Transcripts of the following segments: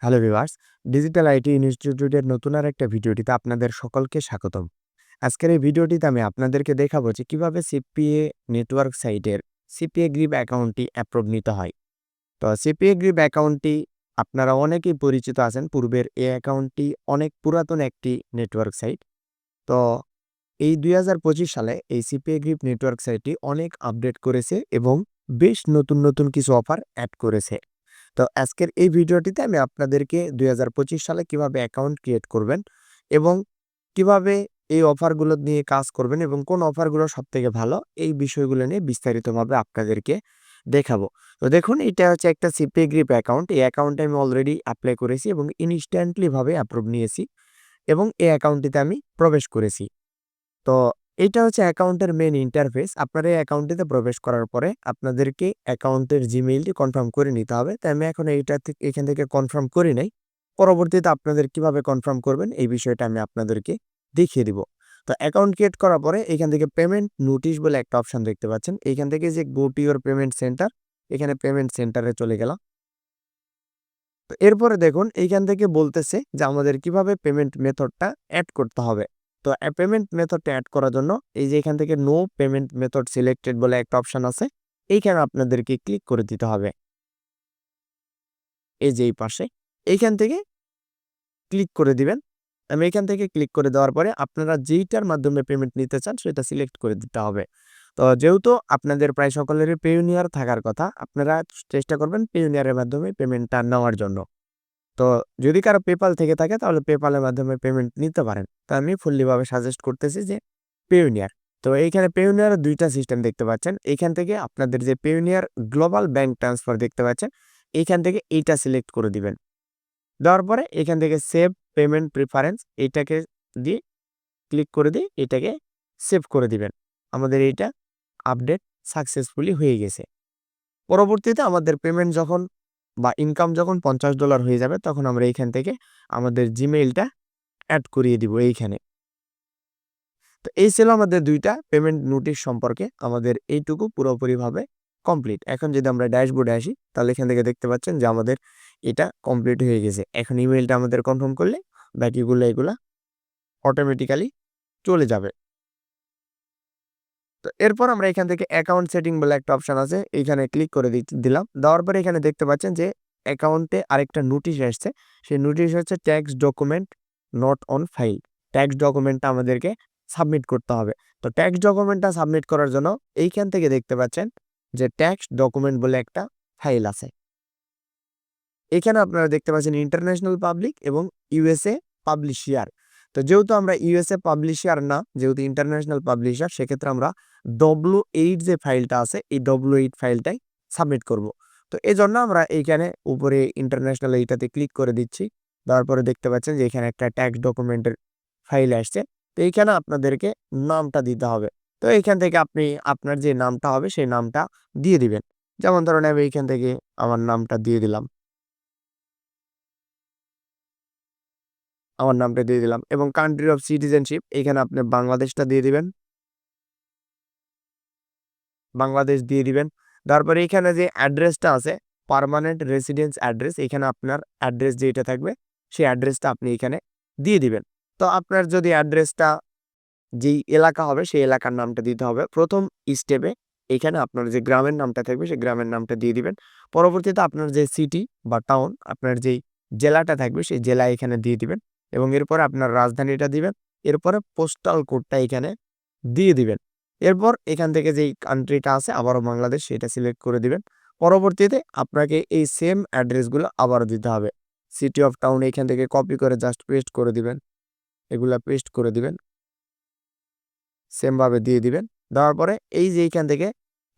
Hello viewers, digital IT ইনস্টিটিউটের নতুন আরেকটা ভিডিওটিতে আপনাদের সকলকে স্বাগতম। আজকের এই ভিডিওটিতে আমি আপনাদেরকে দেখাবো যে কিভাবে সিপিএ নেটওয়ার্ক সাইটের সিপিএ গ্রিপ অ্যাকাউন্টটি অ্যাপ্রুভ নিতে হয়। তো সিপিএ গ্রিপ অ্যাকাউন্টটি আপনারা অনেকেই পরিচিত আছেন। পূর্বের এই অ্যাকাউন্টটি অনেক পুরাতন একটি নেটওয়ার্ক সাইট। তো এই ২০২৫ সালে এই সিপিএ গ্রিপ নেটওয়ার্ক সাইটটি অনেক আপডেট করেছে এবং বেশ নতুন কিছু অফার অ্যাড করেছে। তো আজকের এই ভিডিওটিতে আমি আপনাদেরকে ২০২৫ সালে কিভাবে অ্যাকাউন্ট ক্রিয়েট করবেন এবং কিভাবে এই অফারগুলো নিয়ে কাজ করবেন এবং কোন অফারগুলো সবথেকে ভালো, এই বিষয়গুলো নিয়ে বিস্তারিতভাবে আপনাদেরকে দেখাবো। তো দেখুন, এটা হচ্ছে একটা সিপিএ গ্রিপ অ্যাকাউন্ট। এই অ্যাকাউন্টে আমি অলরেডি অ্যাপ্লাই করেছি এবং ইনস্ট্যান্টলি ভাবে অ্যাপ্রুভ নিয়েছি এবং এই অ্যাকাউন্টটিতে আমি প্রবেশ করেছি। তো এইটা হচ্ছে অ্যাকাউন্টের মেইন ইন্টারফেস। আপনার এই অ্যাকাউন্টটিতে প্রবেশ করার পরে আপনাদেরকে অ্যাকাউন্টের জিমেইলটি কনফার্ম করে নিতে হবে। তো আমি এখন এখান থেকে কনফার্ম করি নাই। পরবর্তীতে আপনাদের কিভাবে কনফার্ম করবেন এই বিষয়টা আমি আপনাদেরকে দেখিয়ে দিব। তো অ্যাকাউন্ট ক্রিয়েট করার পরে এখান থেকে পেমেন্ট নোটিশ বলে একটা অপশন দেখতে পাচ্ছেন। এইখান থেকে যে go to your payment centre, এখানে পেমেন্ট সেন্টারে চলে গেলাম। তো এরপরে দেখুন, এইখান থেকে বলতেছে যে আমাদের কিভাবে পেমেন্ট মেথডটা অ্যাড করতে হবে। তো পেমেন্ট মেথডটা অ্যাড করার জন্য এই যে এখান থেকে নো পেমেন্ট মেথড সিলেক্টেড বলে একটা অপশন আছে, এইখানে আপনাদেরকে ক্লিক করে দিতে হবে। এই যে এই পাশে এইখান থেকে ক্লিক করে দিবেন। আমি এখান থেকে ক্লিক করে দেওয়ার পরে আপনারা যেইটার মাধ্যমে পেমেন্ট নিতে চান সেটা সিলেক্ট করে দিতে হবে। তো যেহেতু আপনাদের প্রায় সকলেরই পেইওনিয়ার থাকার কথা, আপনারা চেষ্টা করবেন পেইওনিয়ারের মাধ্যমে পেমেন্টটা নেওয়ার জন্য। তো যদি কারো পেপাল থেকে থাকে তাহলে পেপালের মাধ্যমে পেমেন্ট নিতে পারেন। তো আমি ফুললিভাবে সাজেস্ট করতেছি যে পেইওনিয়ার। তো এইখানে পেইওনিয়ারের ২ টা সিস্টেম দেখতে পাচ্ছেন। এইখান থেকে আপনাদের যে পেইওনিয়ার গ্লোবাল ব্যাংক ট্রান্সফার দেখতে পাচ্ছেন, এইখান থেকে এইটা সিলেক্ট করে দিবেন। দেওয়ার পরে এখান থেকে সেভ পেমেন্ট প্রিফারেন্স এইটাকে দিয়ে ক্লিক করে দিয়ে এটাকে সেভ করে দিবেন। আমাদের এইটা আপডেট সাকসেসফুলি হয়ে গেছে। পরবর্তীতে আমাদের পেমেন্ট যখন বা ইনকাম যখন $50 হয়ে যাবে তখন আমরা এইখান থেকে আমাদের জিমেইলটা অ্যাড করিয়ে দিব এইখানে। তো এই ছিল আমাদের ২ টা পেমেন্ট নোটিশ সম্পর্কে। আমাদের এইটুকু পুরোপুরিভাবে কমপ্লিট। এখন যদি আমরা ড্যাশবোর্ডে আসি তাহলে এখান থেকে দেখতে পাচ্ছেন যে আমাদের এটা কমপ্লিট হয়ে গেছে। এখন ইমেইলটা আমাদের কনফার্ম করলে বাকিগুলো এগুলা অটোমেটিক্যালি চলে যাবে। তো এরপর আমরা এখান থেকে অ্যাকাউন্ট সেটিং বলে একটা অপশন আছে, এইখানে ক্লিক করে দিলাম। দেওয়ার পরে এখানে দেখতে পাচ্ছেন যে অ্যাকাউন্টে আরেকটা নোটিশ আসছে। সেই নোটিশ হচ্ছে tax document not on file. Tax ডকুমেন্টটা আমাদেরকে সাবমিট করতে হবে। তো ট্যাক্স ডকুমেন্টটা সাবমিট করার জন্য এইখান থেকে দেখতে পাচ্ছেন যে ট্যাক্স ডকুমেন্ট বলে একটা ফাইল আছে। এখানে আপনারা দেখতে পাচ্ছেন ইন্টারন্যাশনাল পাবলিক এবং ইউএসএ পাবলিশিয়ার। তো যেহেতু আমরা ইউএসএ পাবলিশিয়ার না, যেহেতু ইন্টারন্যাশনাল পাবলিশার, সেক্ষেত্রে আমরা W8 যে ফাইলটা আছে এই W8 ফাইলটাই সাবমিট করব। তো এজন্য আমরা এইখানে উপরে ইন্টারন্যাশনাল এইটাতে ক্লিক করে দিচ্ছি। তারপরে দেখতে পাচ্ছেন যে এখানে একটা ট্যাক্স ডকুমেন্টের ফাইল আসছে। তো এইখানে আপনাদেরকে নামটা দিতে হবে। তো এইখান থেকে আপনি আপনার যে নামটা হবে সেই নামটা দিয়ে দিবেন। যেমন ধরুন আমি এইখান থেকে আমার নামটা দিয়ে দিলাম। আমার নামটা দিয়ে দিলাম এবং কান্ট্রি অফ সিটিজেনশিপ এখানে আপনি বাংলাদেশটা দিয়ে দিবেন। বাংলাদেশ দিয়ে দিবেন। তারপরে এখানে যে অ্যাড্রেসটা আছে পার্মানেন্ট রেসিডেন্স অ্যাড্রেস, এখানে আপনার অ্যাড্রেস যেটা থাকবে সেই অ্যাড্রেসটা আপনি এখানে দিয়ে দিবেন। তো আপনার যদি অ্যাড্রেসটা যেই এলাকা হবে সেই এলাকার নামটা দিতে হবে। ১ম স্টেপে এখানে আপনার যে গ্রামের নামটা থাকবে সেই গ্রামের নামটা দিয়ে দিবেন। পরবর্তীতে আপনার যে সিটি বা টাউন, আপনার যেই জেলাটা থাকবে সেই জেলা এখানে দিয়ে দিবেন এবং এরপরে আপনার রাজধানীটা দিবেন। এরপরে পোস্টাল কোডটা এখানে দিয়ে দিবেন। এরপর এখান থেকে যেই কান্ট্রিটা আছে আবারও বাংলাদেশ সেটা সিলেক্ট করে দিবেন। পরবর্তীতে আপনাকে এই সেম অ্যাড্রেসগুলো আবারও দিতে হবে। সিটি অফ টাউন এখান থেকে কপি করে জাস্ট পেস্ট করে দিবেন। এগুলা পেস্ট করে দিবেন। সেম ভাবে দিয়ে দিবেন। দেওয়ার পরে এই যে এইখান থেকে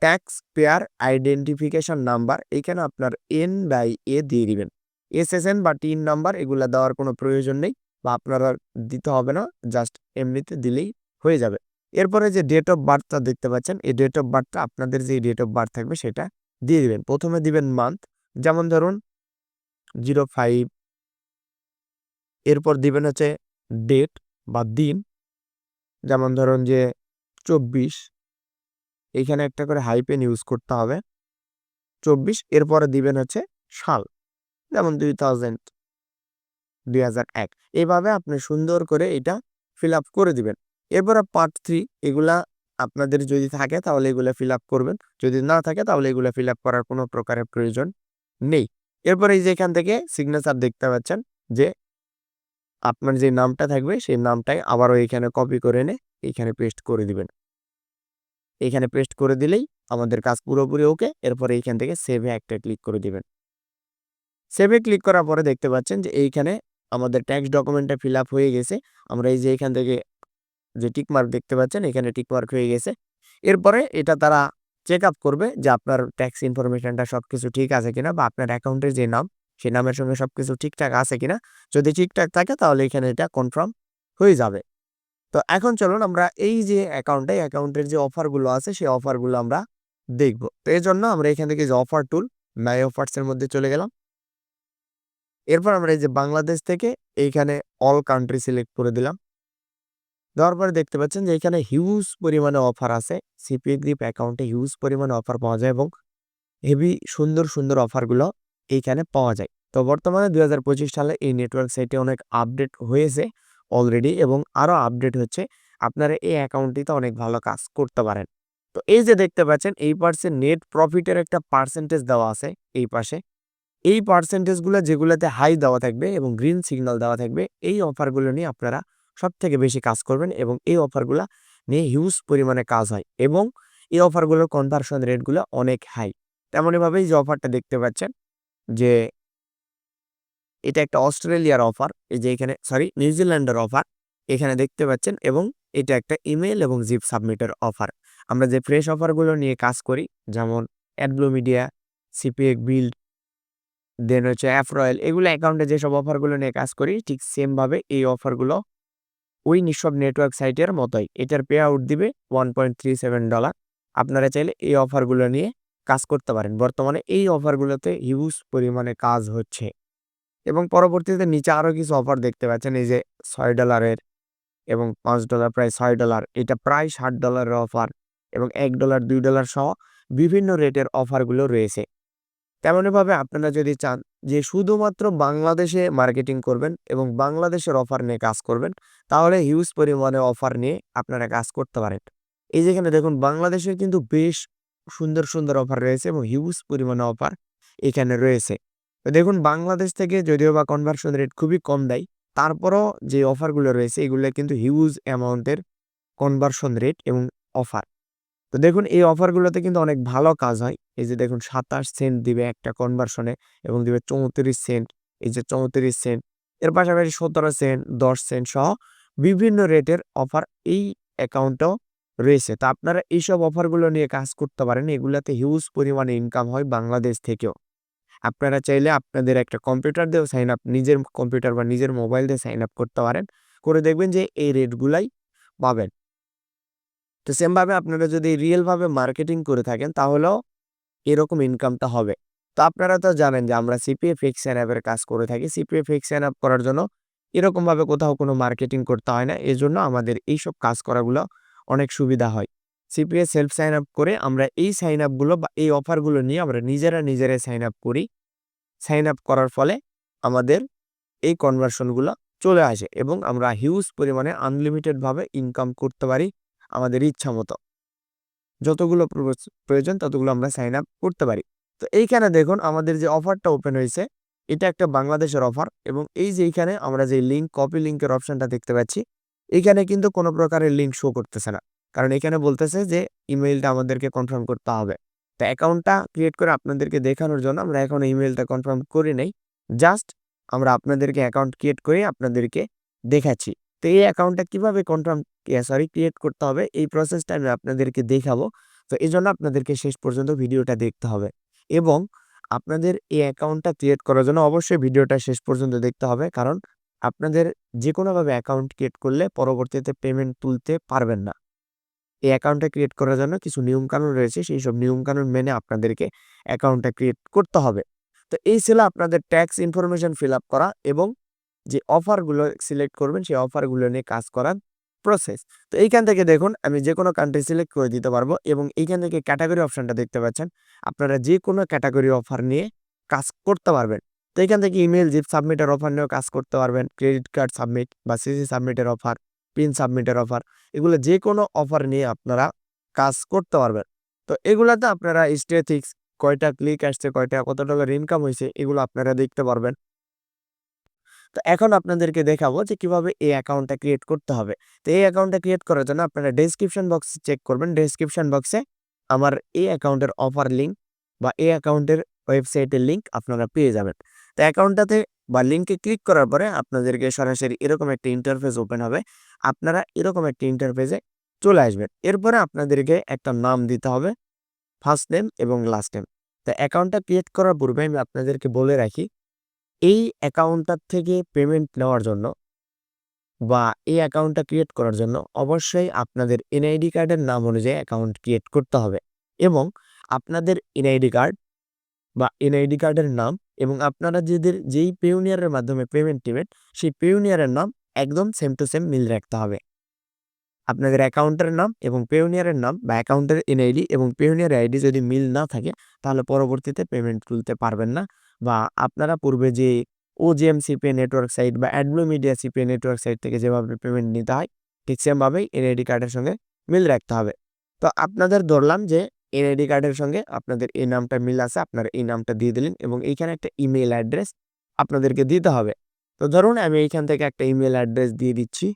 ট্যাক্স পেয়ার আইডেন্টিফিকেশন নাম্বার এইখানে আপনার এন/এ দিয়ে দিবেন। এসএসএন বা টিন নাম্বার এগুলা দেওয়ার কোনো প্রয়োজন নেই বা আপনারা দিতে হবে না। জাস্ট এমনিতে দিলেই হয়ে যাবে। এরপরে যে ডেট অফ বার্থটা দেখতে পাচ্ছেন, এই ডেট অফ বার্থটা আপনাদের যে ডেট অফ বার্থ থাকবে সেটা দিয়ে দিবেন। ১ম এ দিবেন মান্থ, যেমন ধরুন 05, এরপর দিবেন হচ্ছে ডেট বা দিন, যেমন ধরুন যে ২৪, এইখানে একটা করে হাইপেন ইউজ করতে হবে ২৪। এরপরে দিবেন হচ্ছে সাল, যেমন 2000। 2001। এভাবে আপনি সুন্দর করে এটা ফিল আপ করে দিবেন। এরপরে পার্ট 3 এগুলা আপনাদের যদি থাকে তাহলে এগুলা ফিল আপ করবেন। যদি না থাকে তাহলে এগুলা ফিল আপ করার কোনো প্রকারের প্রয়োজন নেই। এরপরে এই যে এখান থেকে সিগনেচার দেখতে পাচ্ছেন যে আপনার যে নামটা থাকবে সেই নামটাই আবারও এখানে কপি করে এনে এখানে পেস্ট করে দিবেন। এখানে পেস্ট করে দিলেই আমাদের কাজ পুরোপুরি ওকে। এরপরে এইখান থেকে সেভে একটা ক্লিক করে দিবেন। সেভে ক্লিক করার পরে দেখতে পাচ্ছেন যে এইখানে আমাদের ট্যাক্স ডকুমেন্টটা ফিল আপ হয়ে গেছে। আমরা এই যে এখান থেকে যে টিক মার্ক দেখতে পাচ্ছেন এখানে টিক মার্ক হয়ে গেছে। এরপরে এটা তারা চেক আপ করবে যে আপনার ট্যাক্স ইনফরমেশনটা সবকিছু ঠিক আছে কিনা বা আপনার অ্যাকাউন্টের যে নাম সেই নামের সঙ্গে সবকিছু ঠিকঠাক আছে কিনা। যদি ঠিকঠাক থাকে তাহলে এখানে এটা কনফার্ম হয়ে যাবে। তো এখন চলুন আমরা এই যে অ্যাকাউন্টের যে অফারগুলো আছে সেই অফারগুলো আমরা দেখব। তো এর জন্য আমরা এখান থেকে যে অফার টুল মাই অফার্স এর মধ্যে চলে গেলাম। এরপর আমরা এই যে বাংলাদেশ থেকে এইখানে অল কান্ট্রি সিলেক্ট করে দিলাম। দেওয়ার পরে দেখতে পাচ্ছেন যে এখানে হিউজ পরিমাণে অফার আছে। সিপিএ গ্রিপ অ্যাকাউন্টে হিউজ পরিমাণে অফার পাওয়া যায় এবং হেভি সুন্দর, সুন্দর অফারগুলো এইখানে পাওয়া যায়। তো বর্তমানে ২০২৫ সালে এই নেটওয়ার্ক সাইটে অনেক আপডেট হয়েছে অলরেডি এবং আরও আপডেট হচ্ছে। আপনারা এই অ্যাকাউন্টটিতে অনেক ভালো কাজ করতে পারেন। তো এই যে দেখতে পাচ্ছেন এই পাশে নেট প্রফিটের একটা পার্সেন্টেজ দেওয়া আছে এই পাশে। এই পার্সেন্টেজগুলো যেগুলোতে হাই দেওয়া থাকবে এবং গ্রিন সিগন্যাল দেওয়া থাকবে এই অফারগুলো নিয়ে আপনারা সবথেকে বেশি কাজ করবেন এবং এই অফারগুলো নিয়ে হিউজ পরিমাণে কাজ হয় এবং এই অফারগুলোর কনভার্সন রেটগুলো অনেক হাই। তেমনইভাবে এই যে অফারটা দেখতে পাচ্ছেন যে এটা একটা অস্ট্রেলিয়ার অফার। এই যে এখানে নিউজিল্যান্ডের অফার এখানে দেখতে পাচ্ছেন এবং এটা একটা ইমেইল এবং জিপ সাবমিটের অফার। আমরা যে ফ্রেশ অফারগুলো নিয়ে কাজ করি যেমন অ্যাডব্লু মিডিয়া, সিপিএ বিল্ড, দেন হচ্ছে অ্যাপ রয়্যাল এগুলো অ্যাকাউন্টে যেসব অফারগুলো নিয়ে কাজ করি ঠিক সেমভাবে এই অফারগুলো ওই নিঃসব নেটওয়ার্ক সাইটের মতোই। এটার পে আউট দিবে $1.37। আপনারা চাইলে এই অফারগুলো নিয়ে কাজ করতে পারেন। বর্তমানে এই অফারগুলোতে হিউজ পরিমাণে কাজ হচ্ছে এবং পরবর্তীতে নিচে আরও কিছু অফার দেখতে পাচ্ছেন। এই যে $6 এবং $5 প্রায় $6 এটা প্রায় $60 অফার এবং $1 $2 সহ বিভিন্ন রেটের অফারগুলো রয়েছে। তেমনইভাবে আপনারা যদি চান যে শুধুমাত্র বাংলাদেশে মার্কেটিং করবেন এবং বাংলাদেশের অফার নিয়ে কাজ করবেন তাহলে হিউজ পরিমাণে অফার নিয়ে আপনারা কাজ করতে পারেন। এই যেখানে দেখুন বাংলাদেশের কিন্তু বেশ সুন্দর, সুন্দর অফার রয়েছে এবং হিউজ পরিমাণে অফার এখানে রয়েছে। তো দেখুন বাংলাদেশ থেকে যদিও বা কনভার্সন রেট খুবই কম দেয়, তারপরও যে অফারগুলো রয়েছে এগুলো কিন্তু হিউজ অ্যামাউন্টের কনভার্সন রেট এবং অফার। তো দেখুন এই অফারগুলোতে কিন্তু অনেক ভালো কাজ হয়। এই যে দেখুন ২৭ সেন্ট দিবে একটা কনভার্সনে এবং দিবে ৩৪ সেন্ট। এই যে ৩৪ সেন্ট এর পাশাপাশি ১৭ সেন্ট, ১০ সেন্ট সহ বিভিন্ন রেটের অফার এই অ্যাকাউন্টেও রয়েছে। তো আপনারা এইসব অফারগুলো নিয়ে কাজ করতে পারেন। এগুলাতে হিউজ পরিমাণে ইনকাম হয় বাংলাদেশ থেকেও। আপনারা চাইলে আপনাদের একটা কম্পিউটার দিয়েও সাইন আপ নিজের কম্পিউটার বা নিজের মোবাইল দিয়ে সাইন আপ করতে পারেন। করে দেখবেন যে এই রেটগুলাই পাবেন। তো সেমভাবে আপনারা যদি রিয়েলভাবে মার্কেটিং করে থাকেন তাহলেও এরকম ইনকামটা হবে। তো আপনারা তো জানেন যে আমরা সিপিএ ফিক্স সাইন আপের কাজ করে থাকি। সিপিএ ফিক্স সাইন আপ করার জন্য এরকমভাবে কোথাও কোনো মার্কেটিং করতে হয় না। এজন্য আমাদের এইসব কাজ করাগুলো অনেক সুবিধা হয়। সিপিএ সেলফ সাইন আপ করে আমরা এই সাইন আপগুলো বা এই অফারগুলো নিয়ে আমরা নিজেরাই সাইন আপ করি। সাইন আপ করার ফলে আমাদের এই কনভার্সনগুলো চলে আসে এবং আমরা হিউজ পরিমাণে আনলিমিটেডভাবে ইনকাম করতে পারি আমাদের ইচ্ছামতো। যতগুলো প্রয়োজন ততগুলো আমরা সাইন আপ করতে পারি। তো এইখানে দেখুন আমাদের যে অফারটা ওপেন হয়েছে এটা একটা বাংলাদেশের অফার এবং এই যে এইখানে আমরা যে কপি লিঙ্কের অপশনটা দেখতে পাচ্ছি এখানে কিন্তু কোনো প্রকারের লিঙ্ক শো করতেছে না। কারণ এখানে বলতেছে যে ইমেইলটা আমাদেরকে কনফার্ম করতে হবে। তো অ্যাকাউন্টটা ক্রিয়েট করে আপনাদেরকে দেখানোর জন্য আমরা এখন ইমেইলটা কনফার্ম করি নাই। জাস্ট আমরা আপনাদেরকে অ্যাকাউন্ট ক্রিয়েট করে আপনাদেরকে দেখাচ্ছি। তো এই অ্যাকাউন্টটা কিভাবে ক্রিয়েট করতে হবে এই প্রসেসটা আমি আপনাদেরকে দেখাবো। তো এজন্য আপনাদেরকে শেষ পর্যন্ত ভিডিওটা দেখতে হবে এবং আপনাদের এই অ্যাকাউন্টটা ক্রিয়েট করার জন্য অবশ্যই ভিডিওটা শেষ পর্যন্ত দেখতে হবে। কারণ আপনাদের যেকোনোভাবে অ্যাকাউন্ট ক্রিয়েট করলে পরবর্তীতে পেমেন্ট তুলতে পারবেন না। এই অ্যাকাউন্টটা ক্রিয়েট করার জন্য কিছু নিয়মকানুন রয়েছে। সেই সব নিয়মকানুন মেনে আপনাদেরকে অ্যাকাউন্টটা ক্রিয়েট করতে হবে। তো এই ছিল আপনাদের ট্যাক্স ইনফরমেশন ফিল আপ করা এবং যে অফারগুলো সিলেক্ট করবেন সেই অফারগুলো নিয়ে কাজ করার প্রসেস। তো এইখান থেকে দেখুন আমি যেকোনো কান্ট্রি সিলেক্ট করে দিতে পারবো এবং এইখান থেকে ক্যাটাগরি অপশনটা দেখতে পাচ্ছেন। আপনারা যেকোনো ক্যাটাগরি অফার নিয়ে কাজ করতে পারবেন। তো এখান থেকে ইমেল জিপ সাবমিটের অফার নিয়েও কাজ করতে পারবেন, ক্রেডিট কার্ড সাবমিট বা সিসি সাবমিটের অফার, পিন সাবমিটের অফার, এগুলো যে কোনো অফার নিয়ে আপনারা কাজ করতে পারবেন। তো এগুলাতে আপনারা স্ট্যাটিস্টিক্স, কয়টা ক্লিক আসছে, কয়টা কত টাকার ইনকাম হয়েছে, এগুলো আপনারা দেখতে পারবেন। তো এখন আপনাদেরকে দেখাবো যে কিভাবে এই অ্যাকাউন্টটা ক্রিয়েট করতে হবে। তো এই অ্যাকাউন্টটা ক্রিয়েট করার জন্য আপনারা ডেসক্রিপশন বক্স চেক করবেন। ডেসক্রিপশন বক্সে আমার এই অ্যাকাউন্টের অফার লিঙ্ক বা এই অ্যাকাউন্টের ওয়েবসাইটের লিঙ্ক আপনারা পেয়ে যাবেন। তো অ্যাকাউন্টটাতে বা লিঙ্কে ক্লিক করার পরে আপনাদেরকে সরাসরি এরকম একটা ইন্টারফেস ওপেন হবে। আপনারা এরকম একটা ইন্টারফেসে চলে আসবেন। এরপরে আপনাদেরকে একটা নাম দিতে হবে, ফার্স্ট নেম এবং লাস্ট নেম। তো অ্যাকাউন্টটা ক্রিয়েট করার পূর্বে আমি আপনাদেরকে বলে রাখি, এই অ্যাকাউন্টটার থেকে পেমেন্ট নেওয়ার জন্য বা এই অ্যাকাউন্টটা ক্রিয়েট করার জন্য অবশ্যই আপনাদের এনআইডি কার্ডের নাম অনুযায়ী অ্যাকাউন্ট ক্রিয়েট করতে হবে এবং আপনাদের এনআইডি কার্ড বা এনআইডি কার্ডের নাম এবং আপনারা যেই পেউনিয়ারের মাধ্যমে পেমেন্ট নেবেন সেই পেউনিয়ারের নাম একদম সেম টু সেম মিল রাখতে হবে। আপনাদের অ্যাকাউন্টের নাম এবং পেউনিয়ারের নাম বা অ্যাকাউন্টের এনআইডি এবং পেউনিয়ার আইডি যদি মিল না থাকে তাহলে পরবর্তীতে পেমেন্ট তুলতে পারবেন না বা আপনারা পূর্বে যে ওজিএম সিপে নেটওয়ার্ক সাইট বা অ্যাডব্লু মিডিয়া সিপে নেটওয়ার্ক সাইট থেকে যেভাবে পেমেন্ট নিতে হয় ঠিক সেমভাবেই এনআইডি কার্ডের সঙ্গে মিল রাখতে হবে। তো আপনাদের ধরলাম যে এনআইডি কার্ডের সঙ্গে আপনাদের এই নামটা মিল আছে, আপনারা এই নামটা দিয়ে দিলেন এবং এইখানে একটা ইমেল অ্যাড্রেস আপনাদেরকে দিতে হবে। তো ধরুন আমি এইখান থেকে একটা ইমেল অ্যাড্রেস দিয়ে দিচ্ছি।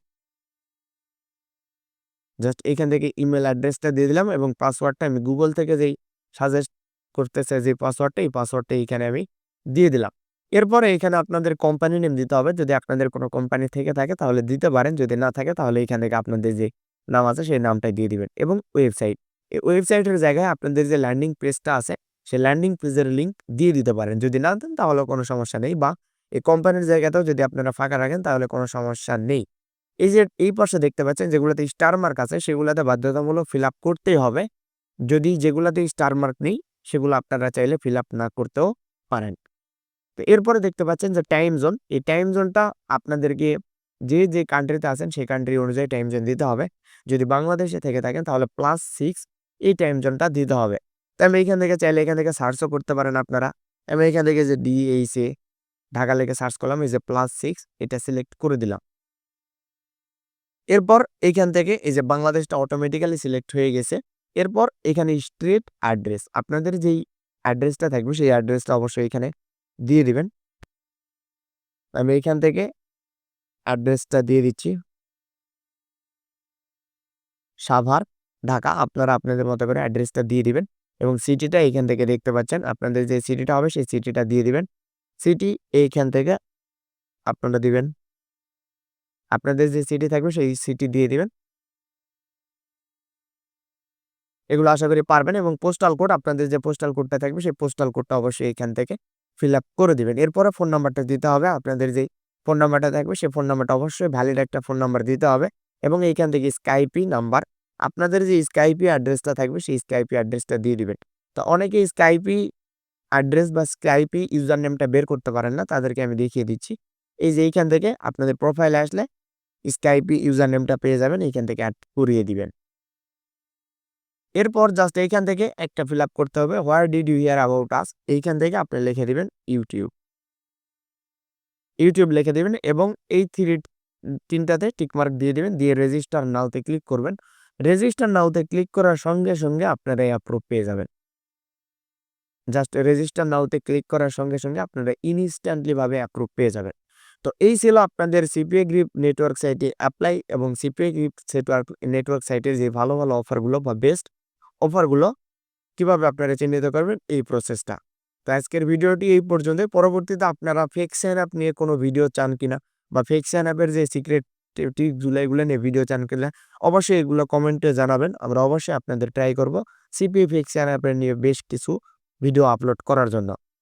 জাস্ট এখান থেকে ইমেল অ্যাড্রেসটা দিয়ে দিলাম এবং পাসওয়ার্ডটা আমি গুগল থেকে যেই সাজেস্ট করতেছে যে পাসওয়ার্ডটা, এই পাসওয়ার্ডটা এইখানে আমি দিয়ে দিলাম। এরপরে এখানে আপনাদের কোম্পানি নেম দিতে হবে। যদি আপনাদের কোনো কোম্পানি থেকে থাকে তাহলে দিতে পারেন, যদি না থাকে তাহলে এখান থেকে আপনাদের যে নাম আছে সেই নামটাই দিয়ে দিবেন এবং ওয়েবসাইট, এই ওয়েবসাইটের জায়গায় আপনাদের যে ল্যান্ডিং পেজটা আছে সেই ল্যান্ডিং পেজের লিঙ্ক দিয়ে দিতে পারেন। যদি না দেন তাহলে কোনো সমস্যা নেই বা এই কোম্পানির জায়গাতেও যদি আপনারা ফাঁকা রাখেন তাহলে কোনো সমস্যা নেই। এই যে এই পাশে দেখতে পাচ্ছেন যেগুলোতে স্টার মার্ক আছে সেগুলোতে বাধ্যতামূলক ফিল আপ করতেই হবে। যদি যেগুলোতে স্টার মার্ক নেই সেগুলো আপনারা চাইলে ফিল আপ না করতেও পারেন। তো এরপরে দেখতে পাচ্ছেন যে টাইম জোন, এই টাইম জোনটা আপনাদেরকে যে কান্ট্রিতে আছেন সেই কান্ট্রি অনুযায়ী টাইম জোন দিতে হবে। যদি বাংলাদেশে থেকে থাকেন তাহলে +6 এই টাইম জোনটা দিতে হবে। তো আমি এখান থেকে চাইলে এখান থেকে সার্চও করতে পারেন আপনারা। আমি এখান থেকে যে DHA ঢাকা লিখে সার্চ করলাম, এই যে +6 এটা সিলেক্ট করে দিলাম। এরপর এইখান থেকে এই যে বাংলাদেশটা অটোমেটিক্যালি সিলেক্ট হয়ে গেছে। এরপর এখানে স্ট্রিট অ্যাড্রেস, আপনাদের যেই অ্যাড্রেসটা থাকবে সেই অ্যাড্রেসটা অবশ্যই এখানে দিয়ে দিবেন। আমি এখান থেকে অ্যাড্রেসটা দিয়ে দিচ্ছি সাভার, ঢাকা। আপনারা আপনাদের মতো করে অ্যাড্রেসটা দিয়ে দিবেন এবং সিটিটা এইখান থেকে দেখতে পাচ্ছেন আপনাদের যে সিটিটা হবে সেই সিটিটা দিয়ে দিবেন। সিটি এইখান থেকে আপনারা দিবেন, আপনাদের যে সিটি থাকবে সেই সিটি দিয়ে দিবেন। এগুলো আশা করি পারবেন এবং পোস্টাল কোড, আপনাদের যে পোস্টাল কোডটা থাকবে সেই পোস্টাল কোডটা অবশ্যই এখান থেকে ফিল আপ করে দিবেন। এরপরে ফোন নাম্বারটা দিতে হবে। আপনাদের যেই ফোন নাম্বারটা থাকবে সেই ফোন নাম্বারটা অবশ্যই ভ্যালিড একটা ফোন নাম্বার দিতে হবে এবং এইখান থেকে স্কাইপি নাম্বার, আপনাদের যে স্কাইপি অ্যাড্রেসটা থাকবে সেই স্কাইপি অ্যাড্রেসটা দিয়ে দিবেন। তো অনেকে স্কাইপি অ্যাড্রেস বা স্কাইপি ইউজার নেমটা বের করতে পারেন না, তাদেরকে আমি দেখিয়ে দিচ্ছি। এই যে এইখান থেকে আপনাদের প্রোফাইলে আসলে স্কাইপি ইউজার নেমটা পেয়ে যাবেন, এইখান থেকে অ্যাড করিয়ে দিবেন। এরপর জাস্ট এইখান থেকে একটা ফিল আপ করতে হবে, where did you hear about us, এইখান থেকে আপনি লিখে দিবেন ইউটিউব। ইউটিউব লিখে দিবেন এবং এই তিনটাতে টিকমার্ক দিয়ে দিবেন, দিয়ে রেজিস্টার নাওতে ক্লিক করবেন। রেজিস্টার নাওতে ক্লিক করার সঙ্গে সঙ্গে আপনারা এই অ্যাপ্রুভ পেয়ে যাবেন। জাস্ট রেজিস্টার নাওতে ক্লিক করার সঙ্গে সঙ্গে আপনারা ইনস্ট্যান্টলি ভাবে অ্যাপ্রুভ পেয়ে যাবেন। তো এই ছিল আপনাদের সিপিএ গ্রিপ নেটওয়ার্ক সাইটে অ্যাপ্লাই এবং সিপিএ গ্রিপ নেটওয়ার্ক সাইটের যে ভালো ভালো অফারগুলো বা বেস্ট অফারগুলো কিভাবে আপনারা চিহ্নিত করবেন এই প্রসেসটা। তো আজকের ভিডিওটি এই পর্যন্ত। পরবর্তীতে আপনারা ফেক সাইন আপ নিয়ে কোনো ভিডিও চান কিনা বা ফেক সাইন আপের যে সিক্রেট টিপসগুলো এগুলো নিয়ে ভিডিও চান কিনা অবশ্যই এগুলো কমেন্টে জানাবেন। আমরা অবশ্যই আপনাদের ট্রাই করব সিপি ফেক সাইন আপের নিয়ে বেশ কিছু ভিডিও আপলোড করার জন্য।